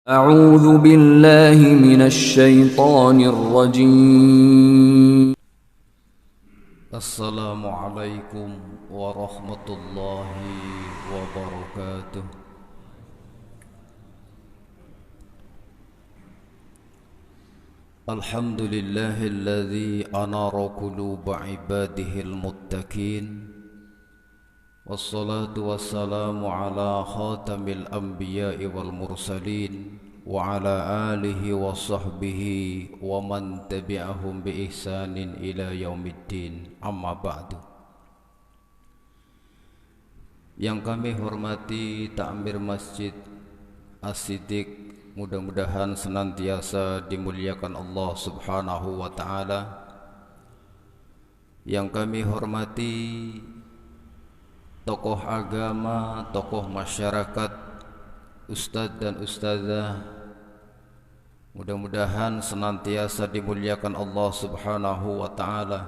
أعوذ بالله من الشيطان الرجيم. السلام عليكم ورحمة الله وبركاته. الحمد لله الذي أنار قلوب عباده المتقين، والصلاة والسلام على خاتم الأنبياء والمرسلين وعلى آله وصحبه ومن تبعهم بإحسان إلى يوم الدين. Amma ba'du. Yang kami hormati takmir Masjid As-Siddiq, mudah-mudahan senantiasa dimuliakan Allah Subhanahu wa Ta'ala. Yang kami hormati tokoh agama, tokoh masyarakat, ustadz dan ustadzah, mudah-mudahan senantiasa dimuliakan Allah Subhanahu wa Ta'ala.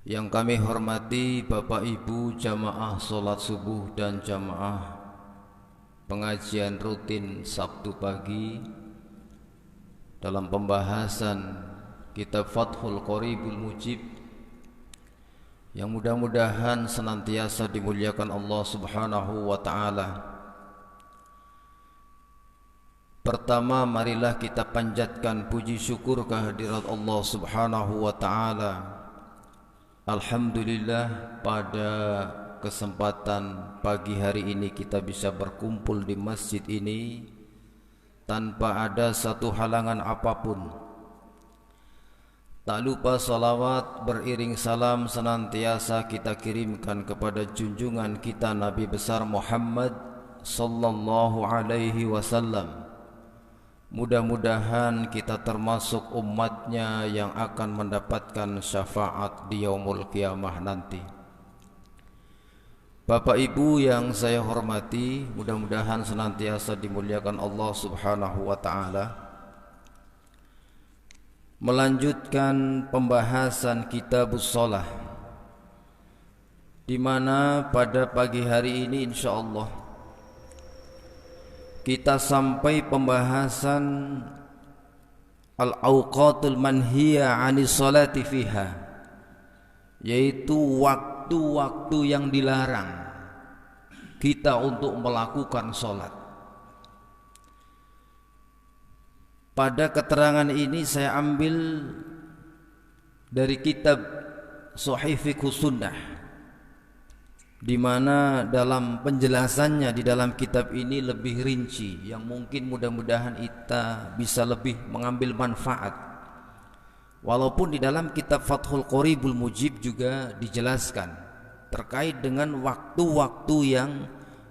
Yang kami hormati Bapak Ibu jamaah sholat subuh dan jamaah pengajian rutin Sabtu pagi dalam pembahasan kitab Fathul Qoribul Mujib, yang mudah-mudahan senantiasa dimuliakan Allah Subhanahu wa Ta'ala. Pertama, marilah kita panjatkan puji syukur kehadirat Allah Subhanahu wa Ta'ala. Alhamdulillah, pada kesempatan pagi hari ini kita bisa berkumpul di masjid ini tanpa ada satu halangan apapun. Tak lupa salawat beriring salam senantiasa kita kirimkan kepada junjungan kita Nabi besar Muhammad sallallahu alaihi wasallam. Mudah-mudahan kita termasuk umatnya yang akan mendapatkan syafaat di yaumul qiyamah nanti. Bapak Ibu yang saya hormati, mudah-mudahan senantiasa dimuliakan Allah Subhanahu wa Ta'ala. Melanjutkan pembahasan Kitabus Shalah, di mana pada pagi hari ini insyaallah kita sampai pembahasan al-awqatul manhiya 'anis sholati fiha, yaitu waktu-waktu yang dilarang kita untuk melakukan sholat. Pada keterangan ini saya ambil dari kitab Shahih Fiqhus Sunnah, di mana dalam penjelasannya di dalam kitab ini lebih rinci, yang mungkin mudah-mudahan kita bisa lebih mengambil manfaat. Walaupun di dalam kitab Fathul Qoribul Mujib juga dijelaskan terkait dengan waktu-waktu yang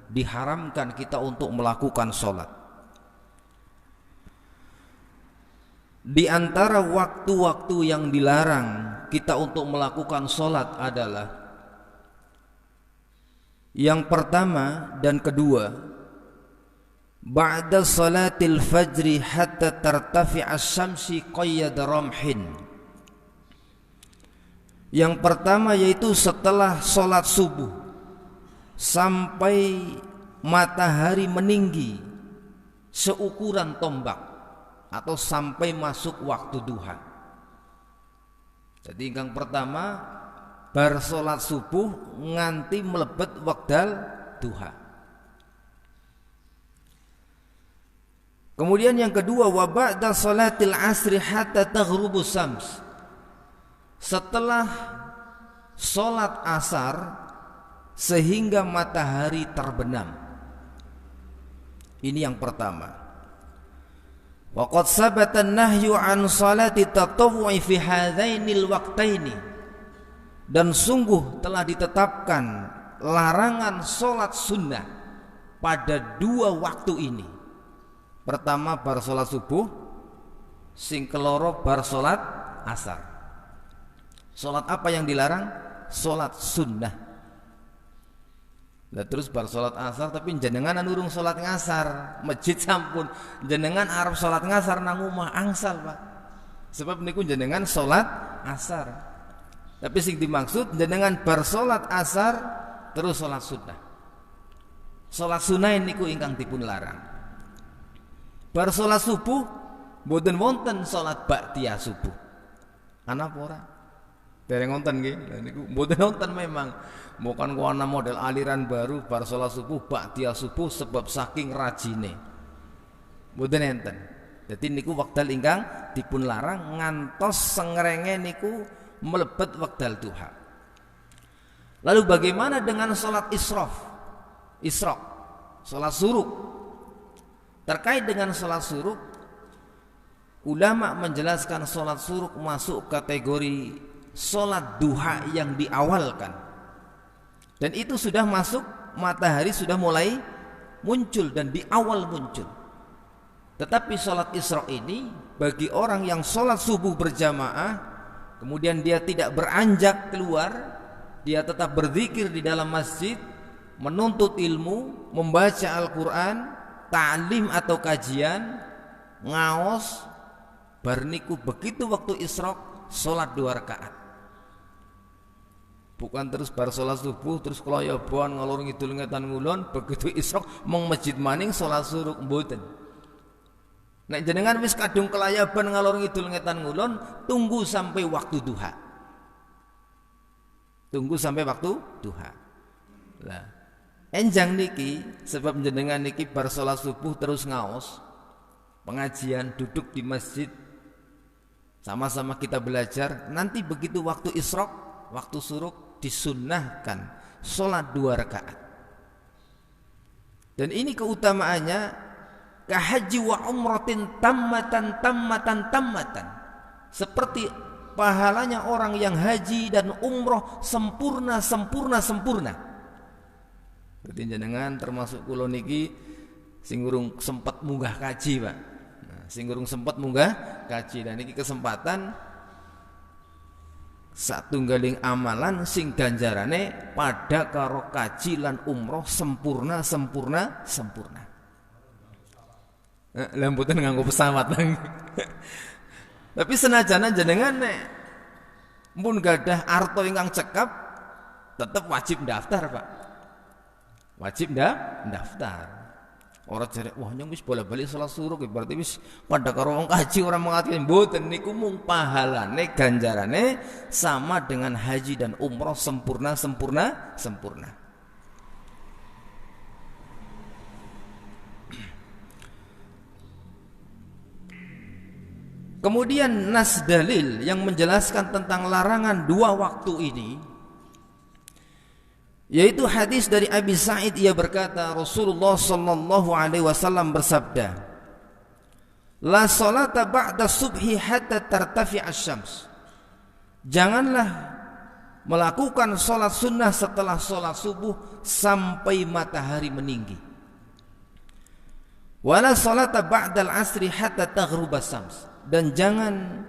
diharamkan kita untuk melakukan sholat. Di antara waktu-waktu yang dilarang kita untuk melakukan sholat adalah yang pertama dan kedua, ba'da salatil fajri hatta tartafi'a syamsi qayyad ramhin. Yang pertama yaitu setelah sholat subuh sampai matahari meninggi seukuran tombak, atau sampai masuk waktu duha. Jadi yang pertama bar salat subuh nganti melebet wekdal duha. Kemudian yang kedua, wa ba'da salatil asri hatta taghrubus syams. Setelah salat asar sehingga matahari terbenam. Ini yang pertama. Waqad sabata an-nahyu an salati tatawwu'i fi hadzainil waqtaini, dan sungguh telah ditetapkan larangan salat sunnah pada dua waktu ini. Pertama bar salat subuh, sing keloro bar salat asar. Salat apa yang dilarang? Salat sunnah. Lah terus bar salat asar tapi jenengan urung salat ngasar, masjid sampun jenengan arep salat ngasar nang omah angsal, Pak. Sebab niku jenengan salat asar. Tapi sing dimaksud jenengan bar salat asar terus salat sunnah. Salat sunah niku ingkang dipun larang. Bar salat subuh mboten wonten salat ba'diyah subuh. Ana apa ora? Dereng wonten nggih. Lha niku mboten wonten memang. Bukan kuana model aliran baru bar salat subuh ba'diyah subuh sebab saking rajine. Mboten enten. Dadi niku wekdal ingkang dipun larang ngantos sengrenge niku mlebet wekdal duha. Lalu bagaimana dengan salat israq, salat suruk? Terkait dengan salat suruk, ulama menjelaskan salat suruk masuk kategori salat duha yang diawalkan. Dan itu sudah masuk, matahari sudah mulai muncul dan di awal muncul. Tetapi salat isra ini bagi orang yang salat subuh berjamaah, kemudian dia tidak beranjak keluar, dia tetap berzikir di dalam masjid, menuntut ilmu, membaca Al-Quran, ta'lim atau kajian, ngaos, barniku begitu waktu isra salat 2 rakaat. Bukan terus bar salat subuh terus keloyoban ngalor ngidul ngetan ngulon, begitu isra mong masjid maning salat suruk mboten. Nek jenengan wis kadung kelayaban ngalor ngidul ngetan ngulon, tunggu sampai waktu duha. Tunggu sampai waktu duha. Lah, enjang niki sebab jenengan niki bar salat subuh terus ngaos, pengajian, duduk di masjid, sama-sama kita belajar. Nanti begitu waktu isra, waktu suruk disunnahkan salat 2 rakaat. Dan ini keutamaannya kahaji wa umratin tammatan. Seperti pahalanya orang yang haji dan umroh sempurna. Berarti jenengan termasuk kula niki sing urung sempat munggah kaji, Pak. Nah, sing urung sempat munggah kaji dan niki kesempatan satunggaling amalan sing ganjarane pada karo kaji lan umroh sempurna. Lamputan nganggo pesawat. Tapi senajana jenengan nek mun gadah arto ingkang cekap tetep wajib daftar, Pak. Wajib daftar. Ora jare wah nyong wis bola-bali salat suruk berarti wis padha karo wong kaji ora mengati. Mboten niku mung pahalane ganjarane sama dengan haji dan umroh sempurna. Kemudian nas dalil yang menjelaskan tentang larangan 2 waktu ini, yaitu hadis dari Abi Sa'id, ia berkata Rasulullah sallallahu alaihi wasallam bersabda, la salata ba'da subhi hatta tartafi asy-syams. Janganlah melakukan salat sunnah setelah salat subuh sampai matahari meninggi. Wala salata ba'dal asri hatta taghruba syams. Dan jangan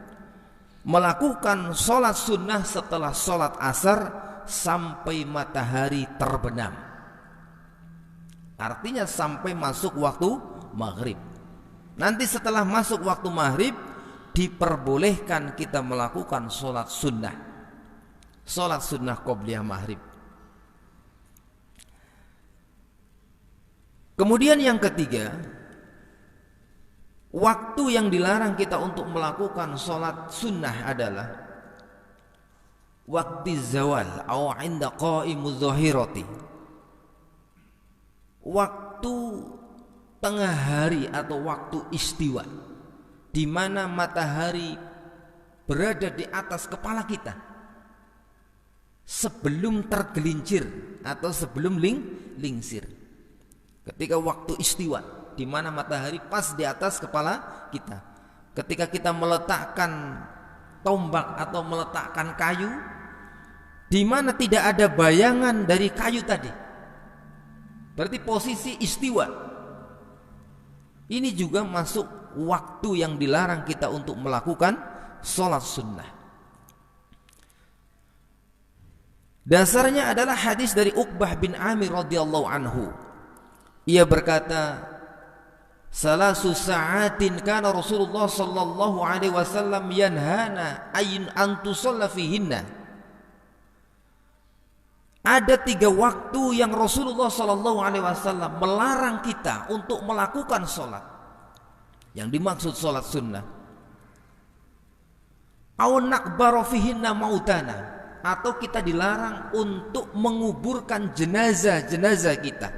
melakukan salat sunnah setelah salat asar sampai matahari terbenam. Artinya sampai masuk waktu maghrib. Nanti setelah masuk waktu maghrib diperbolehkan kita melakukan salat sunnah. Salat sunnah qobliyah maghrib. Kemudian yang ketiga, waktu yang dilarang kita untuk melakukan salat sunnah adalah waktu zawal atau inda qaimuz zahirati. Waktu tengah hari atau waktu istiwa, di mana matahari berada di atas kepala kita sebelum tergelincir atau sebelum lingsir. Ketika waktu istiwa, di mana matahari pas di atas kepala kita. Ketika kita meletakkan tombak atau meletakkan kayu, di mana tidak ada bayangan dari kayu tadi, berarti posisi istiwa. Ini juga masuk waktu yang dilarang kita untuk melakukan sholat sunnah. Dasarnya adalah hadis dari Uqbah bin Amir radhiyallahu anhu. Ia berkata, salasu sa'atin kana Rasulullah sallallahu alaihi wasallam yanhana ayin an tusalla fihinna. Ada 3 waktu yang Rasulullah SAW melarang kita untuk melakukan sholat. Yang dimaksud sholat sunnah. Aw naqbaru fihinna mautana, atau kita dilarang untuk menguburkan jenazah-jenazah kita.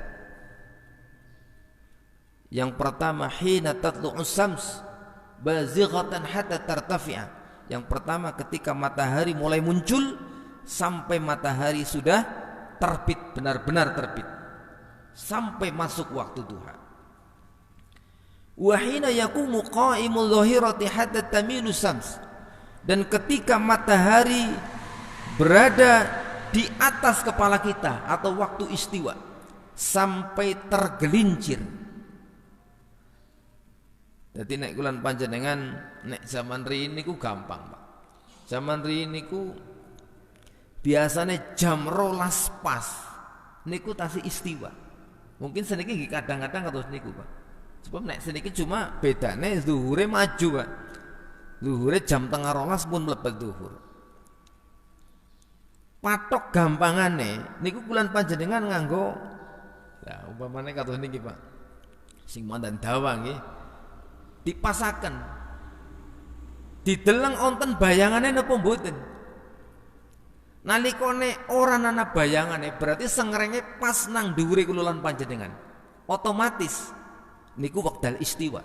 Yang pertama, hina tatlu'us syams bazighatan hatta tartafi'a. Yang pertama ketika matahari mulai muncul sampai matahari sudah terbit, benar-benar terbit, sampai masuk waktu duha. Wa hina yaqumu qa'imul dhahirati hatta tamilu syams. Dan ketika matahari berada di atas kepala kita atau waktu istiwa sampai tergelincir. Jadi nek kulan panjenengan nek zaman riyin niku gampang, Pak. Zaman riyin niku biasanya jam 12 pas niku tasih istiwa. Mungkin seniki nggih kadang-kadang kados niku, Pak. Sebab nek seniki cuma bedane zuhure maju, Pak. Zuhure jam 11:30 pun mlebet zuhur. Patok gampangane niku kulan panjenengan nganggo lah umpamane kados niki, Pak. Sing mandan dawa nggih dipasaken. Dideleng onten bayangane napa mboten? Nalikane ora ana bayangane berarti sengrenge pas nang dhuwure kula lan panjenengan. Otomatis niku wekdal istiwa.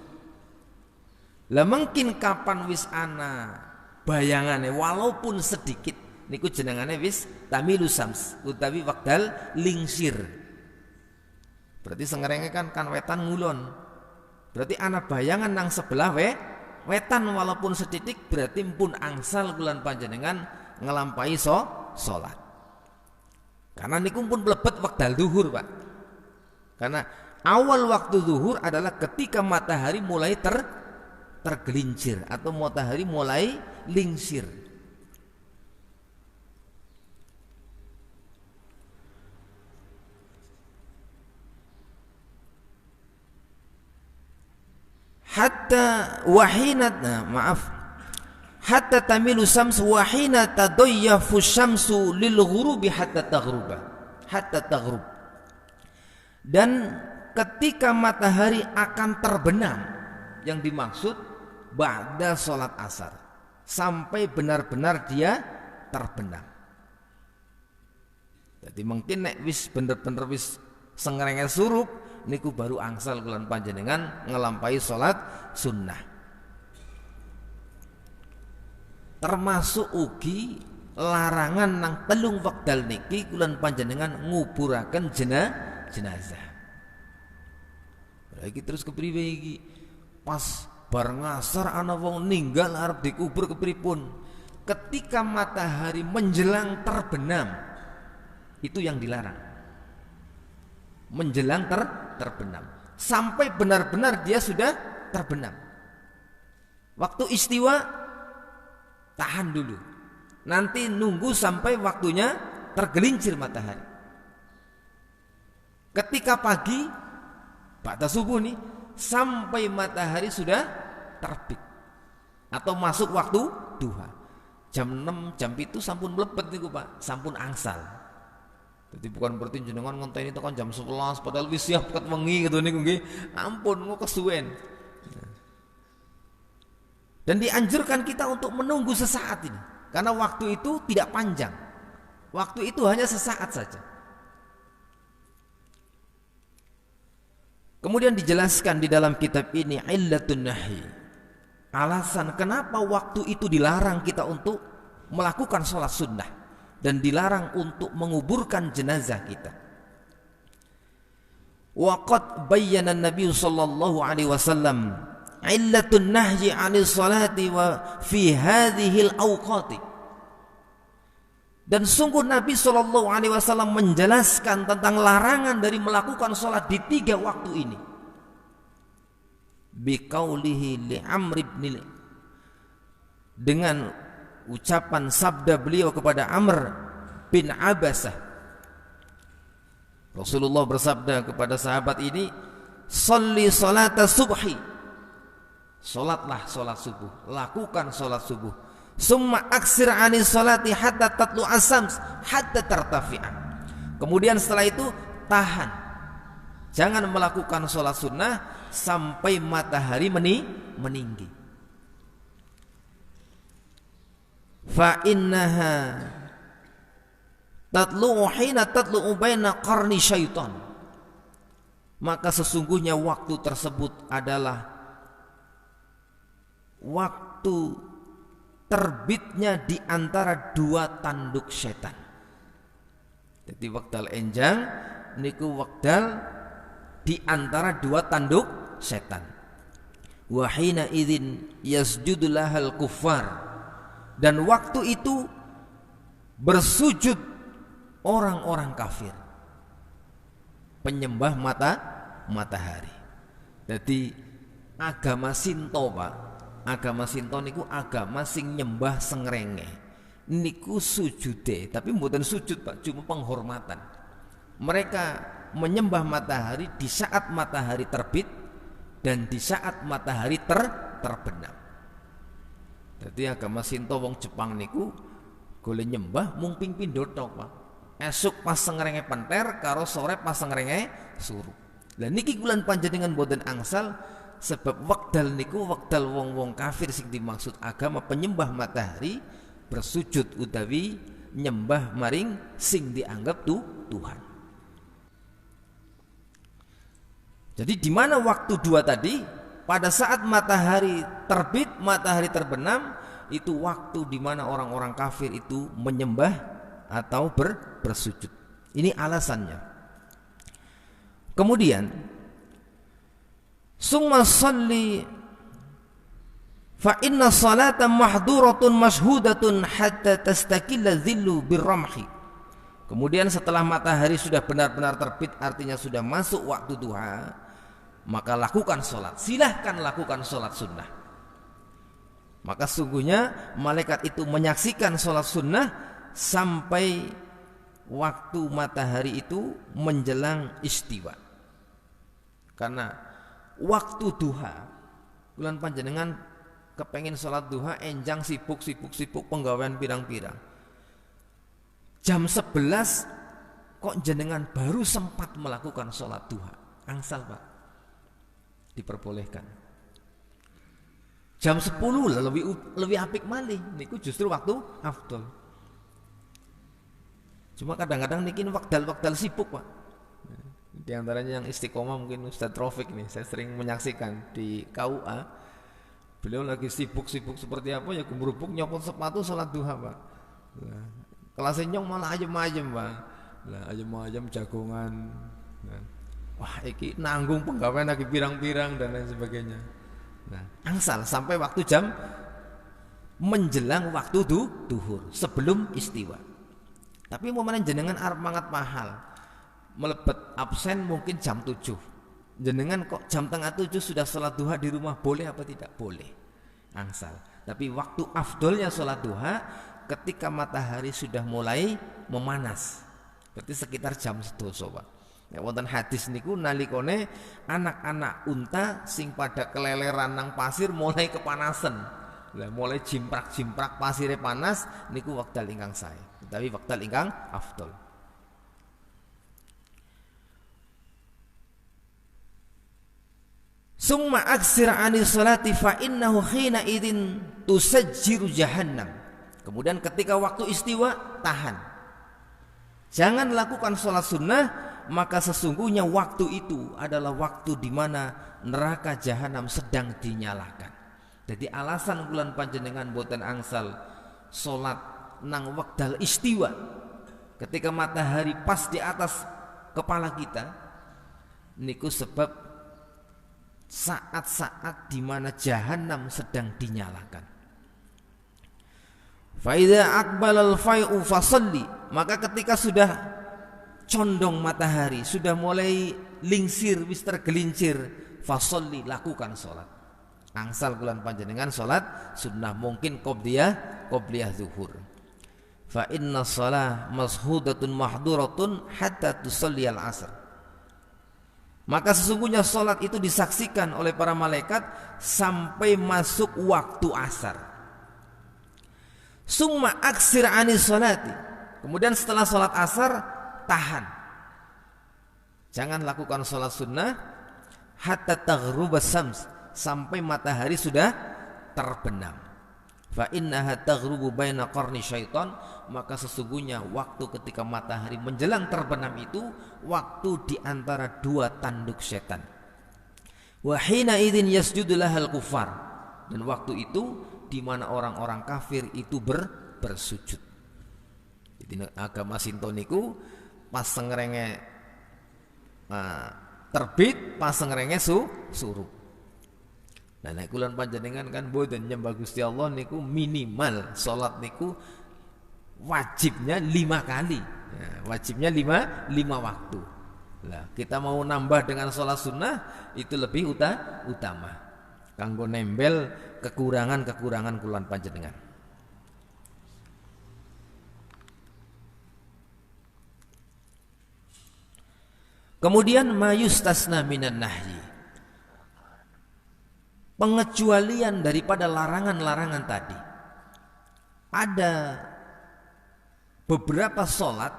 Lah mungkin kapan wis ana bayangane walaupun sedikit niku jenengane wis tamilu syams utawi wekdal lingsir. Berarti sengrenge kan wetan ngulon. Berarti ana bayangan nang sebelah wetan walaupun setitik berarti pun angsal kula lan panjenengan ngelampahi sholat. Karena niku pun mlebet wekdal zuhur, Pak. Karena awal waktu zuhur adalah ketika matahari mulai tergelincir atau matahari mulai lingsir. Hatta tamilu syams wa hina tadayyafu syamsu lil ghurubi hatta taghrub. Dan ketika matahari akan terbenam, yang dimaksud ba'da salat asar, sampai benar-benar dia terbenam. Jadi mungkin nek wis bener-bener wis sengrenge surup niku baru angsal kulan panjenengan ngelampahi salat sunnah. Termasuk ugi larangan nang telung wekdal niki kulan panjenengan nguburaken jenazah. Iki terus kepriwe iki? Pas bar ngasar ana wong ninggal arep dikubur kepripun? Ketika matahari menjelang terbenam, itu yang dilarang. Menjelang terbenam sampai benar-benar dia sudah terbenam. Waktu istiwa tahan dulu, nanti nunggu sampai waktunya tergelincir matahari. Ketika pagi pada subuh nih sampai matahari sudah terbit atau masuk waktu duha, jam 6 jam itu sampun mlebet niku, Pak, sampun angsal. Jadi bukan berarti jenengan ngonteni tekan jam 11 padahal wis siap ket wengi gitu niku nggih. Ampun engko kesuwen. Dan dianjurkan kita untuk menunggu sesaat ini karena waktu itu tidak panjang. Waktu itu hanya sesaat saja. Kemudian dijelaskan di dalam kitab ini illatun nahi. Alasan kenapa waktu itu dilarang kita untuk melakukan sholat sunnah dan dilarang untuk menguburkan jenazah kita. Waqad bayyana Nabi sallallahu alaihi wasallam illatun nahyi 'anil salati wa fi hadhil awqati. Dan sungguh Nabi sallallahu alaihi wasallam menjelaskan tentang larangan dari melakukan salat di 3 waktu ini. Biqaulihi li Amr ibn, dengan ucapan sabda beliau kepada Amr bin Abasah. Rasulullah bersabda kepada sahabat ini, "Shalli salata subhi." Salatlah salat subuh, lakukan salat subuh. Summa aksir 'anis salati hatta tatlu as-syams hatta tartafi'a. Kemudian setelah itu tahan, jangan melakukan sholat sunnah sampai matahari meninggi. Fa innaha tatlu'u hina tatlu'u baina qarni syaitan. Maka sesungguhnya waktu tersebut adalah waktu terbitnya di antara dua tanduk setan. Jadi wekdal enjang niku wekdal di antara dua tanduk setan. Wa hina idzin yasjudu lahal kuffar. Dan waktu itu bersujud orang-orang kafir, penyembah matahari. Jadi agama Sinto, Pak. Agama Sinto niku agama sing nyembah sengrenge. Niku sujude, tapi mboten sujud, Pak, cuma penghormatan. Mereka menyembah matahari di saat matahari terbit dan di saat matahari terbenam. Jadi agama Sinto wong Jepang niku golek nyembah mung ping pindho tok, Pak. Esuk pas sengrenge penter karo sore pas sengrenge suruh. Lah niki kulan panjenengan boten angsal sebab wekdal niku wekdal wong-wong kafir sing dimaksud agama penyembah matahari bersujud utawi nyembah maring sing dianggap Tuhan. Jadi di mana waktu dua tadi? Pada saat matahari terbit, matahari terbenam, itu waktu di mana orang-orang kafir itu menyembah atau bersujud. Ini alasannya. Kemudian, summa sholli fa inna salata mahduratun mashhudatun hatta tastakilla dhillu birramhi. Kemudian setelah matahari sudah benar-benar terbit, artinya sudah masuk waktu duha, maka lakukan sholat. Silahkan lakukan sholat sunnah. Maka sungguhnya malaikat itu menyaksikan sholat sunnah sampai waktu matahari itu menjelang istiwa. Karena waktu duha, bulan panjenengan kepengen sholat duha, enjang sibuk penggawean pirang-pirang. Jam 11 kok jenengan baru sempat melakukan sholat duha. Angsal, Pak, diperbolehkan. Jam 10 lah lebih apik malih, niku justru waktu afdol. Cuma kadang-kadang niki wakdal sibuk, Pak. Di antaranya yang istiqomah mungkin Ustadz Rafiq nih, saya sering menyaksikan di KUA. Beliau lagi sibuk seperti apa ya, gemrubuk nyopot sepatu sholat duha, Pak. Nah, kelasnya nyong malah ajem-ajem, Pak. Lah ajem-ajem jagongan. Nah, wah, iki nanggung penggawean lagi pirang-pirang dan lain sebagainya. Nah, angsal sampai waktu jam menjelang waktu duhur sebelum istiwa. Tapi momennya jenengan arep mangat mahal, melebet absen mungkin jam 7. Jenengan kok jam tengah 7 sudah sholat duha di rumah, boleh apa tidak? Boleh. Angsal. Tapi waktu afdolnya sholat duha ketika matahari sudah mulai memanas. Berarti sekitar jam 12, Pak. Ya, wonten hadis niku nalikone anak-anak unta sing pada keleleran nang pasir mulai kepanasan. Lah mulai jimprak-jimprak pasire panas niku wekdal ingkang sae. Tapi wekdal ingkang afdol. Summa aksir anis salati fa innahu khina idin tusajjiru jahannam. Kemudian ketika waktu istiwa tahan. Jangan lakukan sholat sunnah, maka sesungguhnya waktu itu adalah waktu di mana neraka jahanam sedang dinyalakan. Jadi alasan bulan panjenengan boten angsal sholat nang wekdal istiwa ketika matahari pas di atas kepala kita niku sebab saat-saat di mana jahanam sedang dinyalakan. Fa idza aqbalal fai'u fasalli, maka ketika sudah condong matahari, sudah mulai lingsir, wis tergelincir, fasalli, lakukan sholat. Angsal bulan panjenengan sholat sunnah, mungkin qobliyah zuhur. Fa inna shalah mashudatun mahduratun hatta tusalli al-asr. Maka sesungguhnya sholat itu disaksikan oleh para malaikat sampai masuk waktu asar. Summa aksir anis sholati. Kemudian setelah sholat asar tahan. Jangan lakukan sholat sunnah hatta taghrubas syams, sampai matahari sudah terbenam. Fa innaha taghrubu baina qarni syaitan, maka sesungguhnya waktu ketika matahari menjelang terbenam itu waktu di antara dua tanduk setan. Wa hina idzin yasjudu lahal kufar, dan waktu itu di mana orang-orang kafir itu bersujud. Jadi agama Sinto niku pas sengrenge terbit, pas sengrenge surup. Nah nek kula panjenengan kan mboten nyembah Gusti Allah niku minimal salat niku wajibnya 5 kali. Ya, wajibnya 5 waktu. Nah, kita mau nambah dengan salat sunnah itu lebih utama. Kanggo nembel kekurangan-kekurangan kula panjenengan. Kemudian mayustasna minan nahyi, pengecualian daripada larangan-larangan tadi. Ada beberapa sholat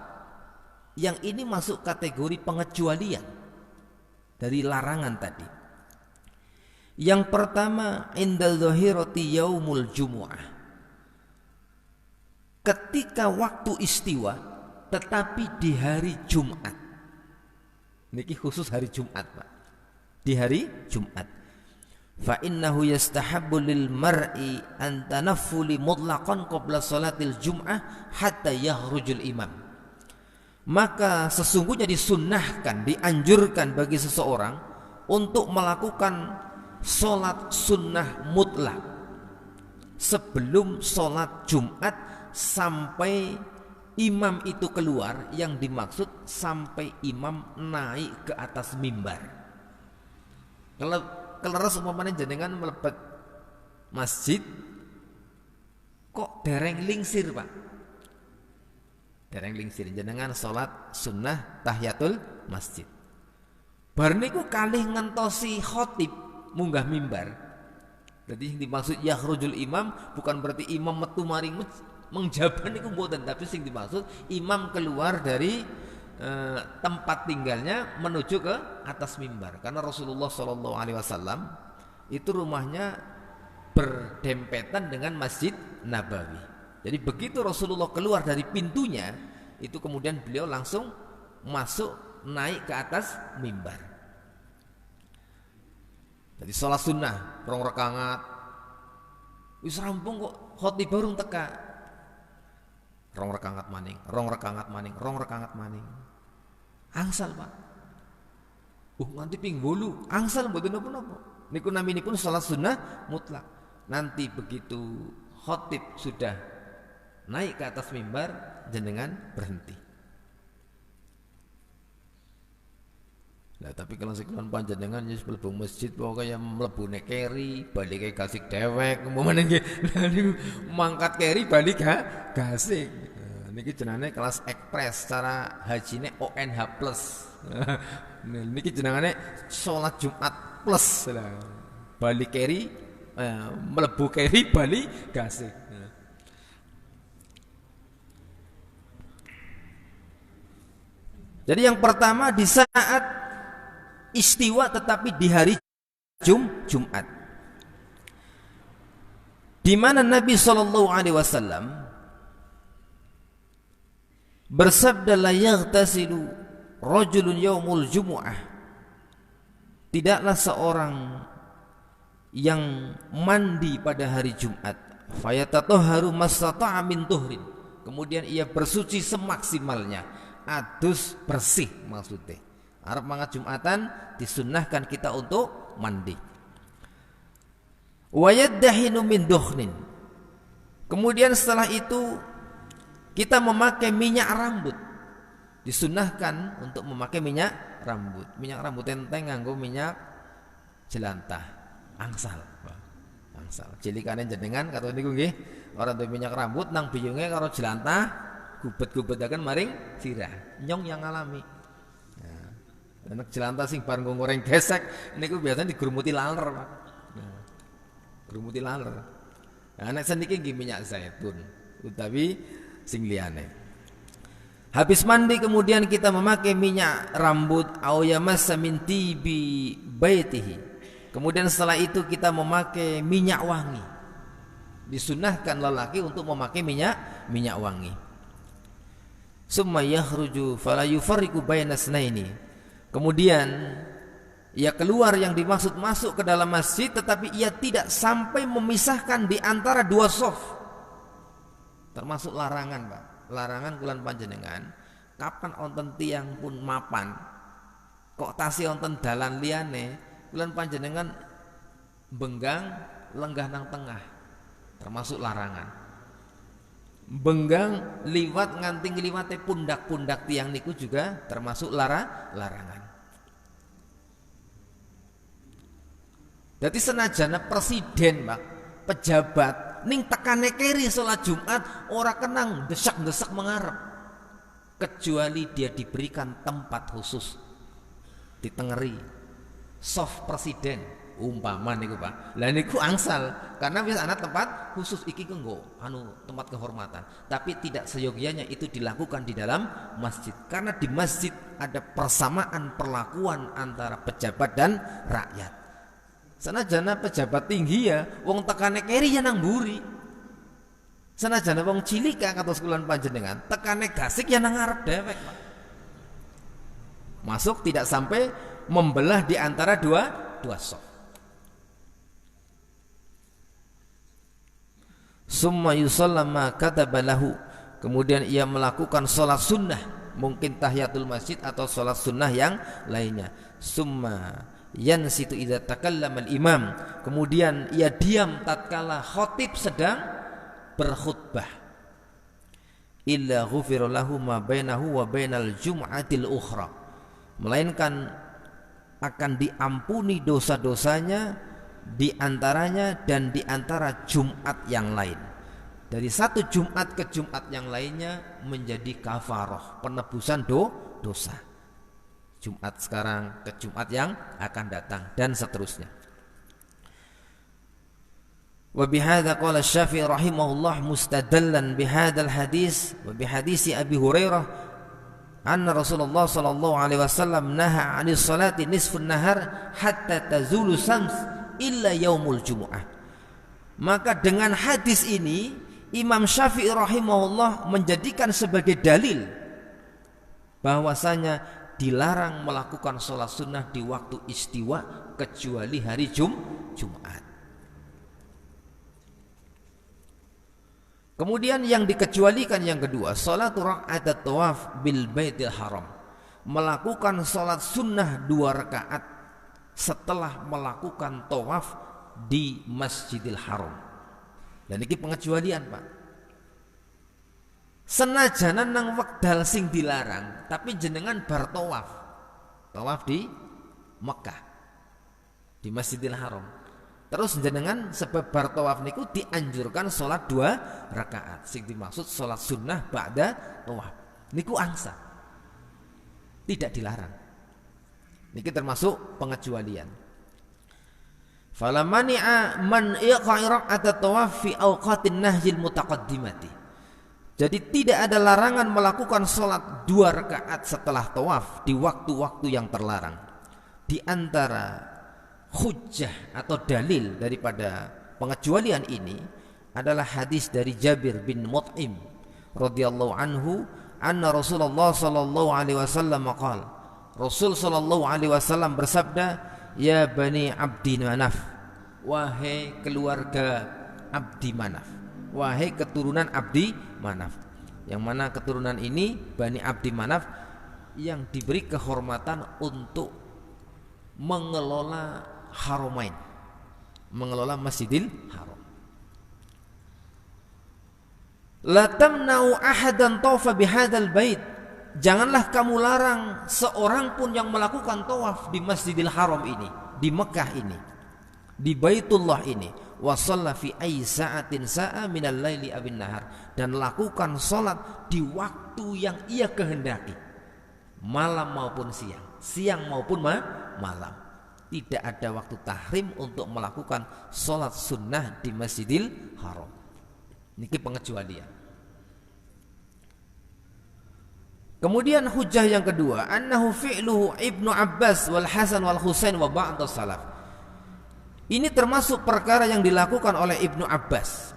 yang ini masuk kategori pengecualian dari larangan tadi. Yang pertama, indal dhahirati yaumul jumu'ah, ketika waktu istiwa tetapi di hari Jumat. Niki khusus hari Jumat, Pak. Di hari Jumat. Fa innahu yastahabbu lil mar'i an tanaffuli mutlaqan qabla salatil jum'ah hatta yakhrujul imam. Maka sesungguhnya disunnahkan, dianjurkan bagi seseorang untuk melakukan salat sunnah mutlak sebelum salat Jumat sampai imam itu keluar, yang dimaksud sampai imam naik ke atas mimbar. Kalau keleres umpamanya jenengan melebet masjid kok dereng lingsir, Pak. Dereng lingsir jenengan salat sunnah tahiyatul masjid. Bar niku kalih ngentosi khotib munggah mimbar. Jadi yang dimaksud yakhrujul imam bukan berarti imam metu maring mengjaban itu mboten, tapi sing dimaksud imam keluar dari tempat tinggalnya menuju ke atas mimbar. Karena Rasulullah SAW itu rumahnya berdempetan dengan Masjid Nabawi. Jadi begitu Rasulullah keluar dari pintunya, itu kemudian beliau langsung masuk naik ke atas mimbar. Jadi sholat sunnah rong rakaat wis rampung kok khotib baru teka. Rong rakaat maning, rong rakaat maning, rong rakaat maning. Angsal, Pak. Nganti ping 8, angsal mboten napa-napa. Niku naminipun salat sunnah mutlak. Nanti begitu khotib sudah naik ke atas mimbar, jenengan berhenti. Nah, tapi kalau sekian panjenengan ya mlebu masjid pokoknya mlebu nek keri, balik kayak gasik dewek, umpamane nggih. Niku mangkat keri balik gasik. Niki jenenge kelas ekspres, cara hajine ONH+. Niki jenengane salat Jumat plus. Balik keri, mlebu keri, balik gasik. Jadi yang pertama di saat istiwa tetapi di hari Jumat, di mana Nabi SAW bersabda, la yaghtasilu rajulun yaumul jumu'ah, tidaklah seorang yang mandi pada hari Jumat, fayatatahharu mastata'a min tuhrin, kemudian ia bersuci semaksimalnya, adus bersih maksudnya. Arab mangat Jumatan disunnahkan kita untuk mandi. Wa yaddahinu min dukhnin, kemudian setelah itu kita memakai minyak rambut. Disunnahkan untuk memakai minyak rambut. Minyak rambut enteng nganggo minyak jelantah, angsal. Angsal. Cilikane jenengan kata niku nggih, ora duwe minyak rambut nang biyunge karo jelantah gubet-gubetaken maring sirah. Nyong yang alami. Anak jelantah sing bar goreng gesek niku biasanya digrumuti laler, Pak. Grumuti laler. Nah, nek seniki nggih minyak zaitun utawi sing liyane. Habis mandi kemudian kita memakai minyak rambut, au yamassa min tibi baitihi. Kemudian setelah itu kita memakai minyak wangi. Disunnahkan lelaki untuk memakai minyak wangi. Summa yakhruju fala yufarriqu baina snaini. Kemudian ia keluar, yang dimaksud masuk ke dalam masjid, tetapi ia tidak sampai memisahkan di antara dua shaf. Termasuk larangan, Pak. Larangan kulan panjenengan kapan onten tiang pun mapan kok tasih onten dalan liyane kulan panjenengan benggang lenggah nang tengah, termasuk larangan. Benggang liwat nganti ngliwate pundak-pundak tiang niku juga termasuk larangan. Jadi senajana presiden, Pak, pejabat ning tekane keri sholat Jumat ora kenang desak-desak mengarep, kecuali dia diberikan tempat khusus ditengeri soft presiden umpama niku, Pak. Lah niku angsal karena wis ana tempat khusus iki kanggo tempat kehormatan, tapi tidak seyogianya itu dilakukan di dalam masjid, karena di masjid ada persamaan perlakuan antara pejabat dan rakyat. Sanajana pejabat tinggi ya wong tekane keri ya nang mburi. Sanajana wong cilik kados kula panjenengan tekane gasik ya nang ngarep dewek, Pak. Masuk tidak sampai membelah di antara dua shaf. Summa yusallama kataba lahu. Kemudian ia melakukan sholat sunnah, mungkin tahiyatul masjid atau sholat sunnah yang lainnya. Summa yansitu idza takallama al-imam. Kemudian ia diam tatkala khatib sedang berkhutbah. Illa ghufira lahu ma bainahu wa bainal jum'atil ukhra. Melainkan akan diampuni dosa-dosanya di antaranya dan di antara Jumat yang lain. Dari satu Jumat ke Jumat yang lainnya menjadi kafarah, penebusan dosa. Jumat sekarang ke Jumat yang akan datang dan seterusnya. Wa bihadza qala Syafi'i rahimahullah mustadallan bihadzal hadis wa bihadisi Abi Hurairah anna Rasulullah sallallahu alaihi wasallam naha 'anis salati nisfun nahar hatta tazulu syams illa yaumul jumu'ah. Maka dengan hadis ini Imam Syafi'i rahimahullah menjadikan sebagai dalil bahwasanya dilarang melakukan sholat sunnah di waktu istiwa kecuali hari Jumat. Kemudian yang dikecualikan yang kedua, sholat rakaat tawaf bil baitil haram, melakukan sholat sunnah 2 rakaat setelah melakukan tawaf di Masjidil Haram. Dan ini pengecualian, Pak. Senajanan nang wekdal sing dilarang, tapi jenengan bar tawaf di Mekah, di Masjidil Haram. Terus jenengan sebab bar tawaf niku dianjurkan sholat 2 rakaat. Sing dimaksud sholat sunnah ba'da tawaf niku angsa, tidak dilarang. Niki termasuk pengecualian. Falamani'a man iqa'i raq'at tawaf fi awqatin nahyil mutaqaddimati. Jadi tidak ada larangan melakukan sholat 2 rakaat setelah tawaf di waktu-waktu yang terlarang. Di antara hujjah atau dalil daripada pengecualian ini adalah hadis dari Jabir bin Mut'im radhiyallahu anhu anna Rasulullah sallallahu alaihi wasallam qala. Rasul sallallahu alaihi wasallam bersabda, "Ya Bani Abdi Manaf, wahai keluarga Abdi Manaf, wahai keturunan Abdi Manaf." Yang mana keturunan ini Bani Abdi Manaf yang diberi kehormatan untuk mengelola Haramain, mengelola Masjidil Haram. La tamna'u ahadan tawfa bihadzal bait. Janganlah kamu larang seorang pun yang melakukan tawaf di Masjidil Haram ini, di Mekah ini, di Baitullah ini. Wa shalla fi ayyi sa'atin sa'a minal laili awin nahar, dan lakukan salat di waktu yang ia kehendaki, malam maupun siang, siang maupun malam. Tidak ada waktu tahrim untuk melakukan salat sunnah di Masjidil Haram. Niki pengecualian. Kemudian hujjah yang kedua, annahu fi'luhu Ibnu Abbas wal Hasan wal Husain wa ba'd salaf. Ini termasuk perkara yang dilakukan oleh Ibnu Abbas,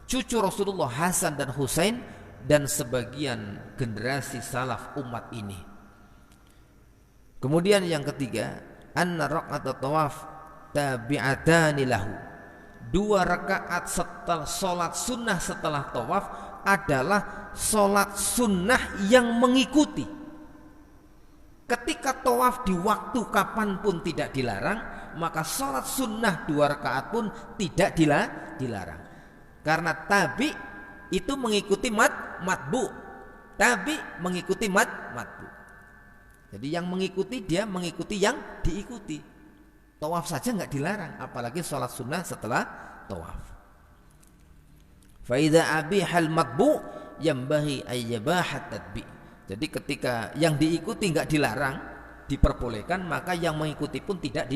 cucu Rasulullah Hasan dan Husain, dan sebagian generasi salaf umat ini. Kemudian yang ketiga, anna raq'at tawaf tabi'atani lahu. 2 rakaat setelah salat sunnah setelah tawaf adalah salat sunnah yang mengikuti. Ketika tawaf di waktu kapanpun tidak dilarang, maka salat sunnah 2 rakaat pun tidak dilarang. Karena tabi itu mengikuti matbu. Tabi mengikuti matbu. Jadi yang mengikuti, dia mengikuti yang diikuti. Tawaf saja nggak dilarang, apalagi sholat sunnah setelah tawaf. Faida abihal matbu yambahi ayyabahat tadbi. Jadi ketika yang diikuti nggak dilarang, diperbolehkan, maka yang mengikuti pun tidak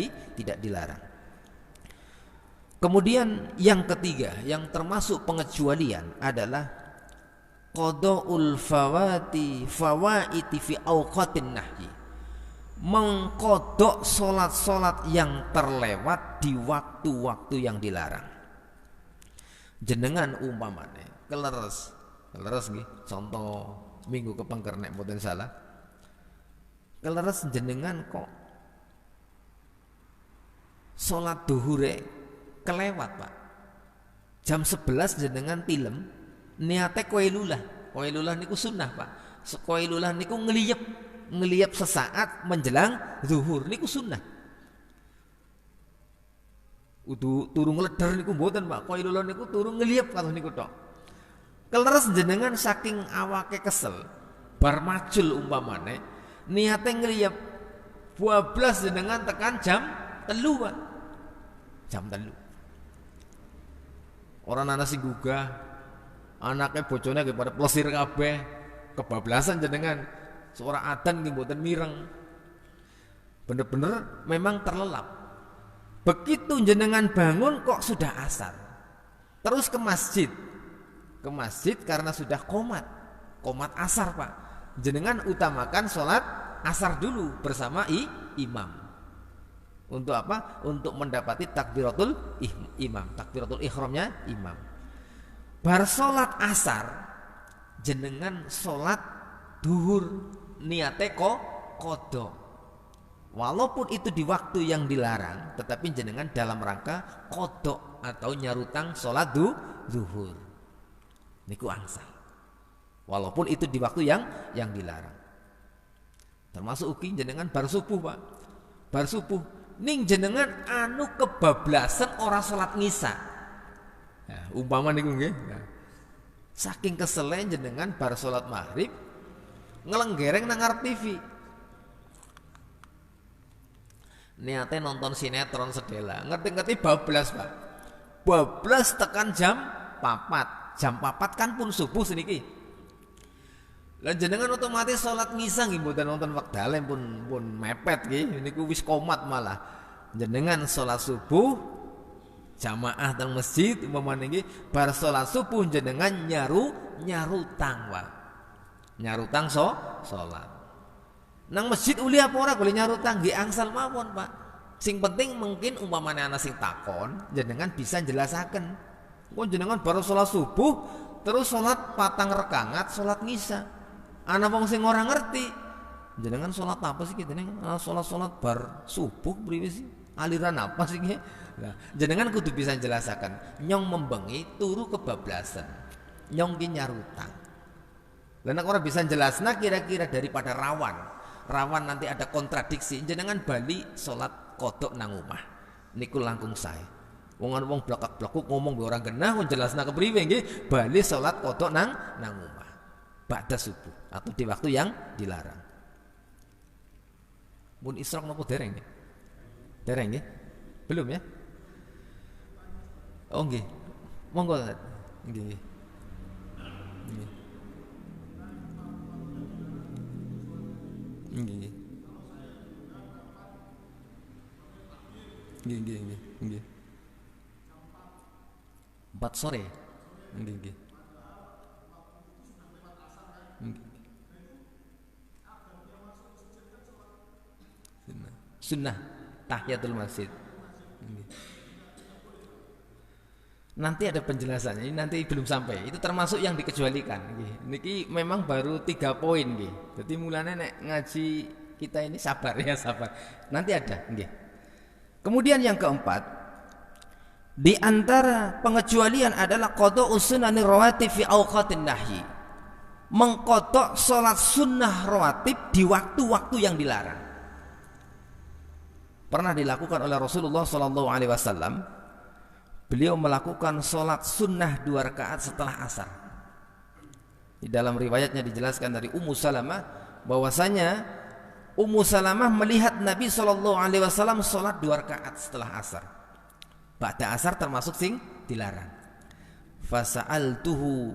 dilarang. Kemudian yang ketiga, yang termasuk pengecualian adalah qada'ul fawaiti fi awqatin nahyi. Mengkodok solat-solat yang terlewat di waktu-waktu yang dilarang. Jenengan umpamane keleres nggih, contoh minggu kepengker nek mboten salah. Keleres jenengan kok salat duhure kelewat, Pak. Jam 11 jenengan tilem, niate Qailulah niku sunnah, Pak. Qailulah niku ngeliyep sesaat menjelang zuhur niku sunnah. Turu ngleder niku mboten, Pak. Qailulah niku turu ngeliyep kados niku tok. Keleres jenengan saking awake kesel, bar macul umpamane, niate ngeliyep 12 jenengan tekan jam 3, Pak. Jam 3. Orang ana sing gugah, anake bojone nggih pada plesir kabeh, kebablasan jenengan. Suara adzan nggih mboten mireng. Bener-bener memang terlelap. Begitu jenengan bangun kok sudah asar. Terus ke masjid. Ke masjid karena sudah qomat asar, Pak. Jenengan utamakan sholat asar dulu bersama imam. Untuk apa? Untuk mendapati takbiratul imam, takbiratul ihramnya imam. Bar sholat asar, jenengan sholat duhur, niate kodok. Walaupun itu di waktu yang dilarang, tetapi jenengan dalam rangka kodok atau nyarutang sholat duhur. Niku angsal. Walaupun itu di waktu yang dilarang. Termasuk ugi jenengan bar subuh, Pak. Bar subuh ning jenengan anu kebablasan ora salat ngisa. Nah, umpama niku nggih. Nah, saking keselen jenengan bar salat maghrib ngelenggereng nang ngarep TV. Niate nonton sinetron sedela. Ngerti-ngerti bablas, Pak. Bablas tekan jam 4. Jam 4 kan pun subuh seniki. Lah jenengan otomatis salat ngisa nggih mboten nonton wektale pun mepet nggih niku wis qomat malah. Jenengan salat subuh jamaah teng masjid umpamane nggih bar salat subuh jenengan nyarutang, Pak. Nyarutang salat. Nang masjid uli apa ora boleh nyarutang nggih angsal mawon, Pak. Sing penting mungkin umpamane ana sing takon jenengan bisa jelasaken. Mun jenengan baru salat subuh terus salat 4 rakaat salat ngisa. Ana wong sing ora ngerti. Jenengan salat apa sih kita ning? Salat bar subuh priwe sih? Aliran apa sih ki? Nah, jenengan kudu bisa jelasaken. Nyong membengi turu kebablasan. Nyong ki nyarutang. Lah nek ora bisa jelasna kira-kira daripada rawan nanti ada kontradiksi, jenengan bali salat kodok nang omah. Niku langkung sae. Wong blakak-blakuk ngomong be orang genah mun jelasna kepriwe nggih, bali salat kodok nang omah. Ba'da subuh atau di waktu yang dilarang. Mun isrok napa dereng nggih? Dereng nggih? Belum ya? Oh nggih. Monggo. Nggih. Nggih. Nggih. Nggih. 4 sore. Nggih. sunnah tahiyatul masjid. Nanti ada penjelasannya, ini nanti belum sampai. Itu termasuk yang dikecualikan. Niki memang baru 3 poin. Jadi mulanya nek ngaji kita ini sabar ya, sabar. Nanti ada. Kemudian yang keempat, di antara pengecualian adalah qada'us sunani rawatib fi awqatin nahyi. Mengkodok sholat sunnah rawatib di waktu-waktu yang dilarang. Pernah dilakukan oleh Rasulullah SAW. Beliau melakukan sholat sunnah 2 rakaat setelah asar. Di dalam riwayatnya dijelaskan dari Ummu Salamah bahwasanya Ummu Salamah melihat Nabi SAW sholat 2 rakaat setelah asar. Ba'da asar termasuk sing dilarang. Fasa'altuhu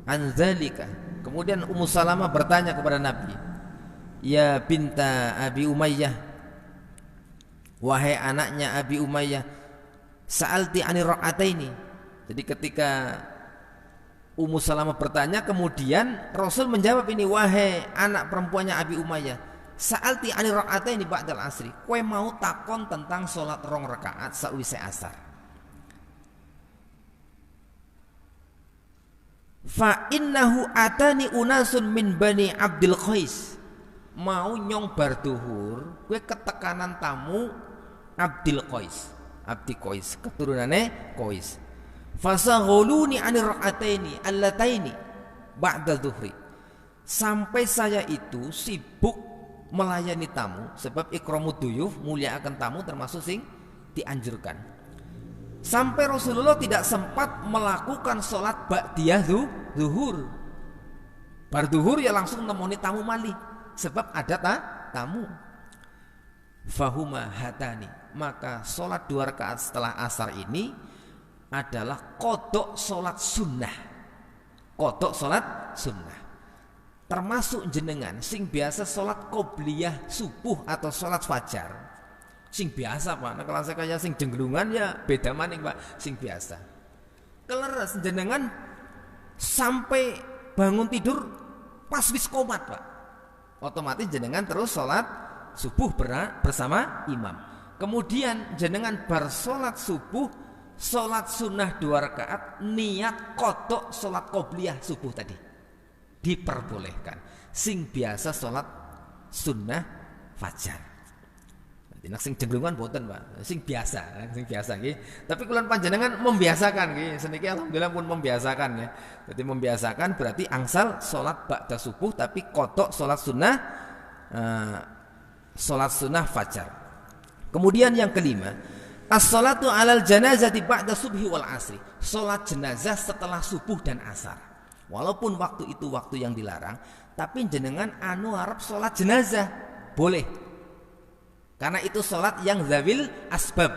an dzalika. Kemudian Ummu Salamah bertanya kepada Nabi, ya binta Abi Umayyah, wahai anaknya Abi Umayyah, sa'alti anir ra'ataini. Jadi ketika Ummu Salamah bertanya, kemudian Rasul menjawab ini, wahai anak perempuannya Abi Umayyah, sa'alti anir ra'ataini ba'dal asri. Kowe mau takon tentang salat 2 rakaat sakwise asar. Fa innahu atani unasun min bani Abdul Qais. Mau nyong bar duhur, kowe ketekanan tamu Abdul Qais. Abdi Qais, keturunannya Qais. Fasaghuluni anir ra'ataini allataini ba'da dhuhri. Sampai saya itu sibuk melayani tamu, sebab ikramud duyuf, muliakan tamu termasuk sing dianjurkan. Sampai Rasulullah tidak sempat melakukan sholat ba'diyah zuhur. Bar duhur ya langsung nemoni tamu malih, sebab ada tamu. Fahuma hatani, maka sholat 2 rakaat setelah asar ini adalah kodok sholat sunnah. Kodok sholat sunnah. Termasuk jenengan sing biasa sholat qobliyah subuh atau sholat fajar. Sing biasa Pak, nah kalau saya kayak sing jenggelungan ya beda maning Pak, sing biasa. Keleres jenengan sampai bangun tidur pas wis qomat Pak. Otomatis jenengan terus sholat subuh bersama imam. Kemudian jenengan bar sholat subuh, sholat sunnah 2 rakaat, niat kodok sholat qobliyah subuh tadi diperbolehkan. Sing biasa sholat sunnah fajar. Nah, sing jengglungan boten Pak, sing biasa nggih. Tapi kula panjenengan membiasakan nggih. Seniki alhamdulillah pun membiasakan ya. Jadi membiasakan berarti angsal sholat ba'da subuh tapi kodok sholat sunnah fajar. Kemudian yang kelima, as-salatu 'alal janazati ba'da subhi wal asri. Salat jenazah setelah subuh dan asar. Walaupun waktu itu waktu yang dilarang, tapi jenengan arep salat jenazah boleh. Karena itu salat yang zawil asbab.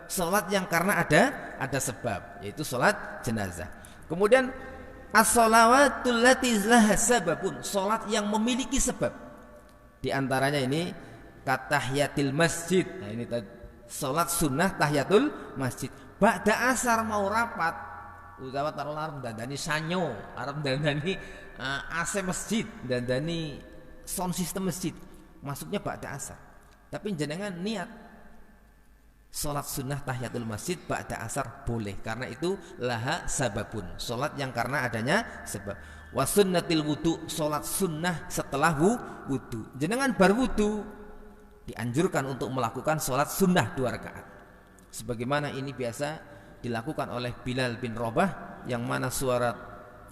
Salat yang karena ada sebab, yaitu salat jenazah. Kemudian as-salawatul lati laha sababun, salat yang memiliki sebab. Di antaranya ini katahiyatil masjid. Nah ini salat sunnah tahiyatul masjid. Ba'da asar mau rapat, utawa taruh arep dandani sanyo, arep dandani AC masjid, dandani sound system masjid. Masuknya ba'da asar. Tapi jenengan niat salat sunnah tahiyatul masjid ba'da asar boleh, karena itu laha sababun. Salat yang karena adanya sebab. Wa sunnatil wudu, salat sunnah setelah wudu. Jenengan bar wudu dianjurkan untuk melakukan sholat sunnah 2 rakaat. Sebagaimana ini biasa dilakukan oleh Bilal bin Rabah, yang mana suara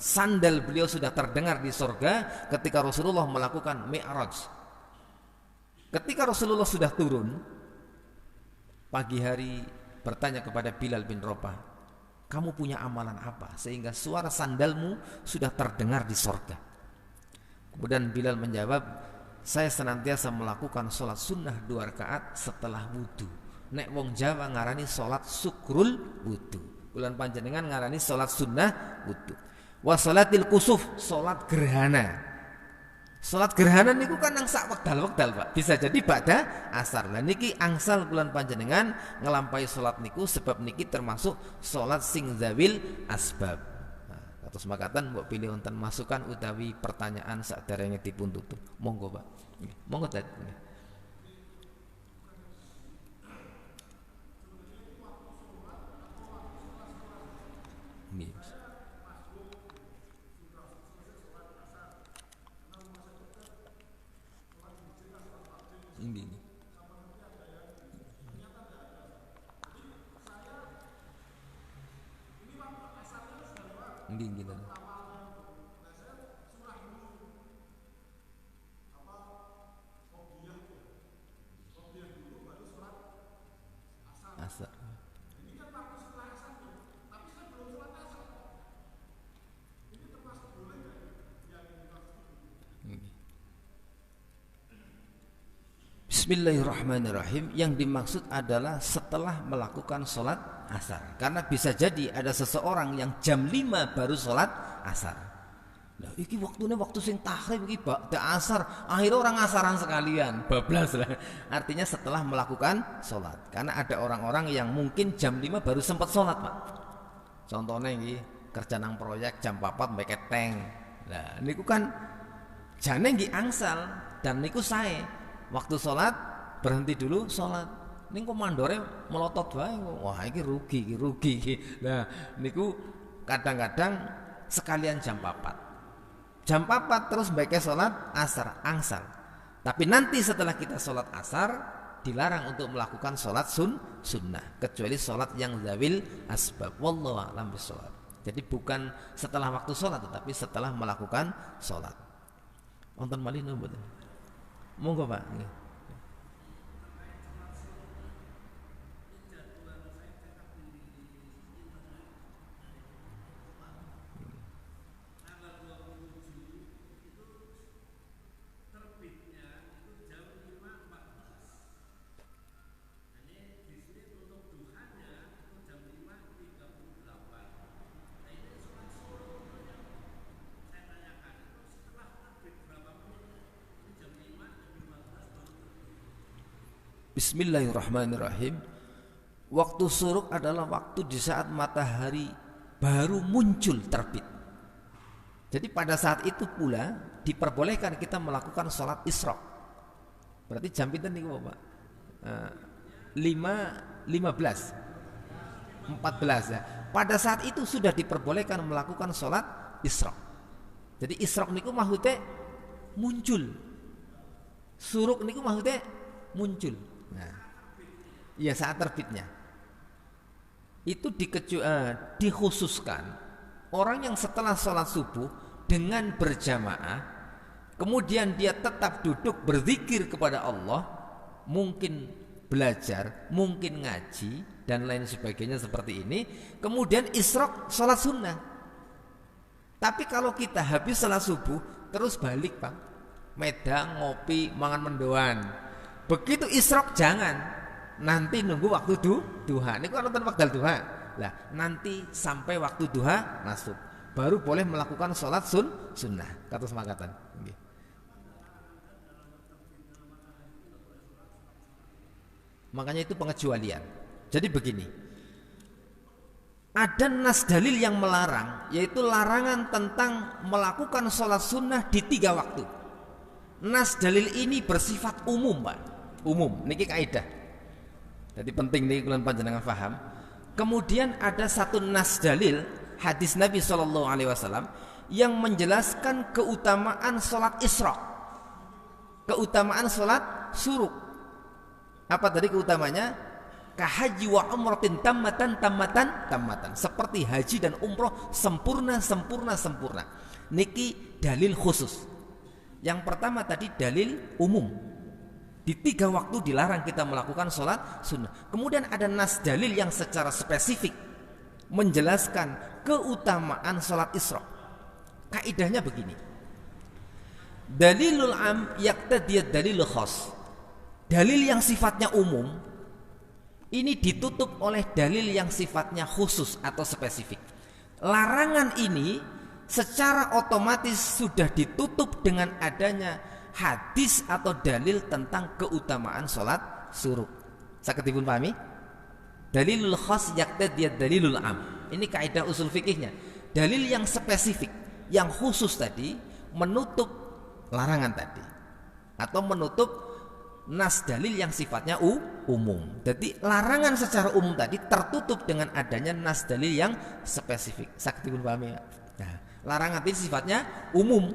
sandal beliau sudah terdengar di sorga ketika Rasulullah melakukan Mi'raj. Ketika Rasulullah sudah turun pagi hari, bertanya kepada Bilal bin Rabah, kamu punya amalan apa sehingga suara sandalmu sudah terdengar di sorga? Kemudian Bilal menjawab, saya senantiasa melakukan sholat sunnah 2 rakaat setelah wudu. Nek wong Jawa ngarani sholat syukrul wudu, bulan panjenengan ngarani sholat sunnah wudu. Wa sholatil kusuf, sholat gerhana. Sholat gerhana niku kan nang sak wekdal-wekdal Pak, bisa jadi ba'da asar. Lah niki angsal bulan panjenengan ngelampahi sholat niku, sebab niki termasuk sholat sing zawil asbab. Terus makatan mbok pilih wonten masukan utawi pertanyaan saderenge dipun tutup. Monggo Pak. Monggo Dad. Nggih. Nggih. Nggih gitu. Asar. Bismillahirrahmanirrahim. Yang dimaksud adalah setelah melakukan sholat asar. Karena bisa jadi ada seseorang yang jam 5 baru sholat asar. Nah, iki waktunya waktu sing tahrib iki ba'da asar. Akhirnya orang asaran sekalian, bablas lah. Artinya setelah melakukan sholat. Karena ada orang-orang yang mungkin jam 5 baru sempat sholat, Pak. Contohnya ini kerja nang proyek jam 4 mbek keteng. Nah, niku kan jane nggih angsal dan niku sae. Waktu sholat berhenti dulu sholat. Ning komandore melotot wae. Wah, iki rugi. Nah, niku kadang-kadang sekalian jam 4. Jam 4 terus baiknya sholat asar angsal. Tapi nanti setelah kita sholat asar dilarang untuk melakukan sholat sunnah kecuali sholat yang zawil asbab. Wallahu a'lam bishawab. Jadi bukan setelah waktu sholat tetapi setelah melakukan sholat. Wonten malih napa? Monggo Pak. Bismillahirrahmanirrahim. Waktu syuruk adalah waktu di saat matahari baru muncul terbit. Jadi pada saat itu pula diperbolehkan kita melakukan sholat isyraq. Berarti jam pinten niku Pak? 5:15 14 ya. Pada saat itu sudah diperbolehkan melakukan sholat isyraq. Jadi isyraq niku maksudnya muncul. Syuruk niku maksudnya muncul. Nah, ya saat terbitnya itu dikhususkan orang yang setelah sholat subuh dengan berjamaah, kemudian dia tetap duduk berzikir kepada Allah, mungkin belajar, mungkin ngaji dan lain sebagainya seperti ini. Kemudian isyraq sholat sunnah. Tapi kalau kita habis sholat subuh terus balik Pak, medang ngopi mangan mendoan. Begitu isyraq jangan, nanti nunggu waktu duha. Ini kan nonton waktu duha. Lah nanti sampai waktu duha masuk, baru boleh melakukan sholat sunnah. Kata semakatan. Makanya itu pengecualian. Jadi begini, ada nas dalil yang melarang, yaitu larangan tentang melakukan sholat sunnah di 3 waktu. Nas dalil ini bersifat umum Pak. Umum, niki kaidah. Jadi penting nih kalian panjenengan paham. Kemudian ada satu nas dalil hadis Nabi SAW yang menjelaskan keutamaan sholat isyraq, keutamaan sholat syuruk. Apa tadi keutamanya? Kahaji wa umratin tammatan. Seperti haji dan umroh sempurna. Niki dalil khusus. Yang pertama tadi dalil umum. Di 3 waktu dilarang kita melakukan sholat sunnah. Kemudian ada nas dalil yang secara spesifik menjelaskan keutamaan sholat isyraq. Kaidahnya begini, dalilul am yaqtadiyad dalilul khas. Dalil yang sifatnya umum ini ditutup oleh dalil yang sifatnya khusus atau spesifik. Larangan ini secara otomatis sudah ditutup dengan adanya hadis atau dalil tentang keutamaan sholat syuruk. Saged dipun pahami? Dalilul khas yaqtadiyad dalilul am. Ini kaidah usul fikihnya. Dalil yang spesifik, yang khusus tadi menutup larangan tadi, atau menutup nas dalil yang sifatnya umum. Jadi larangan secara umum tadi tertutup dengan adanya nas dalil yang spesifik. Sakti pun paham ya. Nah, larangan ini sifatnya umum.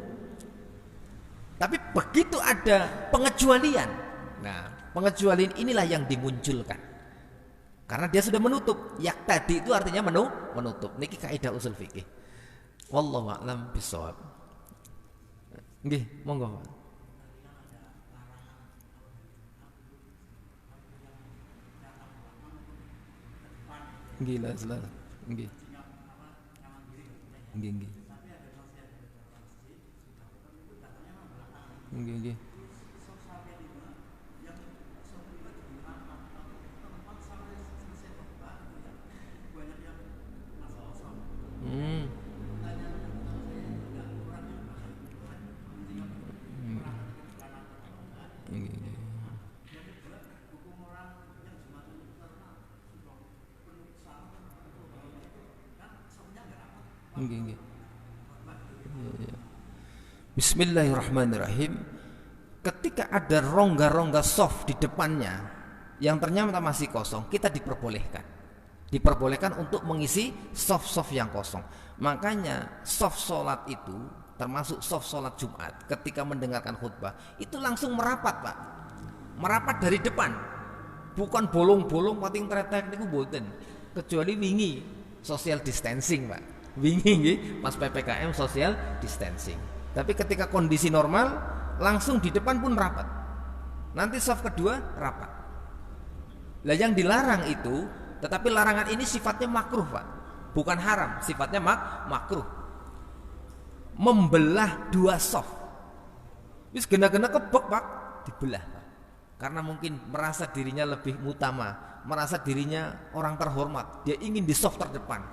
Tapi begitu ada pengecualian, nah pengecualian inilah yang dimunculkan. Karena dia sudah menutup. Yak tadi itu artinya menutup. Niki kaidah usul fikih. Wallahu a'lam bishawab. Nggih, monggo. Nggih, lah. Nggih. Nggih. Nggih. Nggih. Bismillahirrahmanirrahim. Ketika ada rongga-rongga soft di depannya yang ternyata masih kosong, kita diperbolehkan untuk mengisi soft yang kosong. Makanya soft sholat itu, termasuk soft sholat Jumat, ketika mendengarkan khutbah itu langsung merapat, Pak. Merapat dari depan, bukan bolong-bolong pating tretek niku mboten. Kecuali wingi social distancing, Pak. Wingi nggih pas PPKM social distancing. Tapi ketika kondisi normal langsung di depan pun rapat. Nanti soft kedua rapat. Lah yang dilarang itu, tetapi larangan ini sifatnya makruh, Pak. Bukan haram, sifatnya makruh. Membelah dua soft. Wis gena-gena kebek, Pak, dibelah, Pak. Karena mungkin merasa dirinya lebih utama, merasa dirinya orang terhormat, dia ingin di soft terdepan.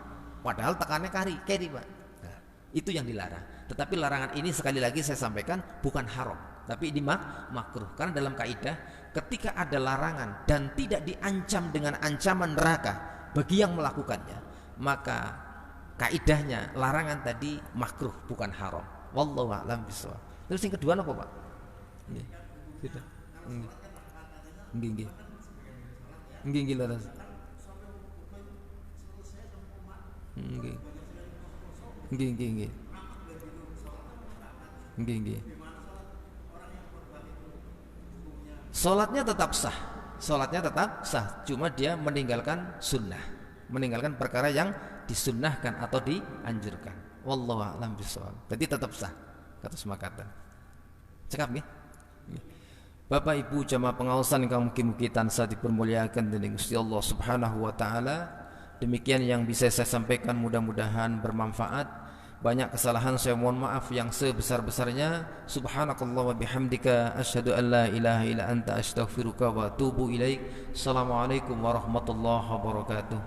Padahal tekannya kiri, Pak. Nah, itu yang dilarang. Tetapi larangan ini sekali lagi saya sampaikan bukan haram, tapi ini makruh. Karena dalam kaidah ketika ada larangan dan tidak diancam dengan ancaman neraka bagi yang melakukannya, maka kaidahnya larangan tadi makruh bukan haram. Wallahu a'lam bishawab. Terus yang kedua apa, Pak? Nggih. Sudah. Nggih. Nggih laras. Nggih. Salatnya tetap sah, cuma dia meninggalkan sunnah, meninggalkan perkara yang disunnahkan atau dianjurkan. Wallahu a'lam bishawab. Jadi tetap sah kata semakatan. Cekap nggih. Bapak Ibu jamaah pengawasan yang mugi-mugi tansah dipermuliakan dening Gusti Allah Subhanahu wa taala. Demikian yang bisa saya sampaikan, mudah-mudahan bermanfaat. Banyak kesalahan saya mohon maaf yang sebesar-besarnya. Subhanakallah wa bihamdika asyhadu an la ilaha illa anta astaghfiruka wa atubu ilaik. Assalamualaikum warahmatullahi wabarakatuh.